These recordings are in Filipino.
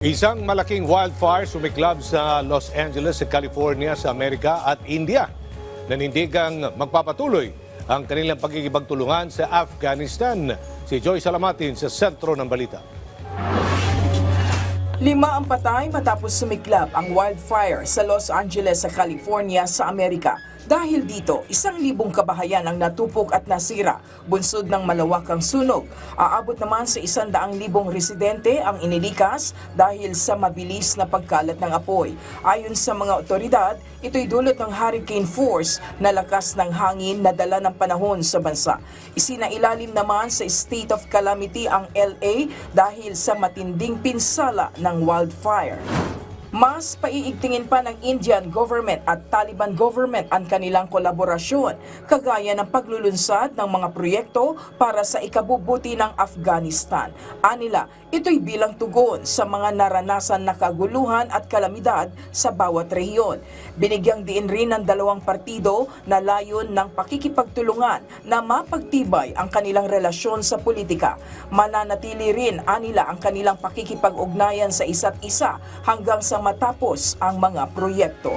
Isang malaking wildfire sumiklab sa Los Angeles, California sa Amerika at India. Nanindigang magpapatuloy ang kanilang pagkikipagtulungan sa Afghanistan. Si Joy Salamatin sa sentro ng balita. 5 ang patay matapos sumiklab ang wildfire sa Los Angeles sa California sa Amerika. Dahil dito, 1,000 kabahayan ang natupok at nasira, bunsod ng malawakang sunog. Aabot naman sa 100,000 residente ang inilikas dahil sa mabilis na pagkalat ng apoy. Ayon sa mga otoridad, ito'y dulot ng hurricane force na lakas ng hangin na dala ng panahon sa bansa. Isinailalim naman sa state of calamity ang LA dahil sa matinding pinsala ng wildfire. Mas paiigtingin pa ng Indian government at Taliban government ang kanilang kolaborasyon, kagaya ng paglulunsad ng mga proyekto para sa ikabubuti ng Afghanistan. Anila, ito'y bilang tugon sa mga naranasan na kaguluhan at kalamidad sa bawat rehiyon. Binigyang diin rin ng dalawang partido na layon ng pakikipagtulungan na mapagtibay ang kanilang relasyon sa politika. Mananatili rin anila ang kanilang pakikipag-ugnayan sa isa't isa hanggang sa matapos ang mga proyekto.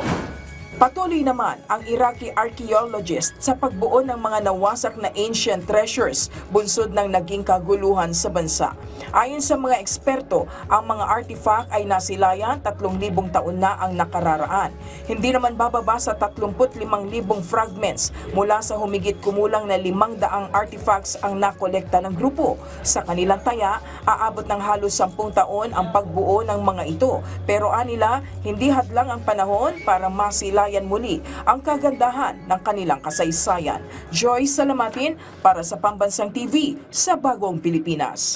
Patuloy naman ang Iraqi archaeologist sa pagbuo ng mga nawasak na ancient treasures, bunsod ng naging kaguluhan sa bansa. Ayon sa mga eksperto, ang mga artifact ay nasilayan 3,000 taon na ang nakararaan. Hindi naman bababa sa 35,000 fragments mula sa humigit kumulang na 500 artifacts ang nakolekta ng grupo. Sa kanilang taya, aabot ng halos 10 taon ang pagbuo ng mga ito. Pero anila, hindi hadlang ang panahon para masilayan muli ang kagandahan ng kanilang kasaysayan. Joy Salamatin para sa Pambansang TV sa Bagong Pilipinas.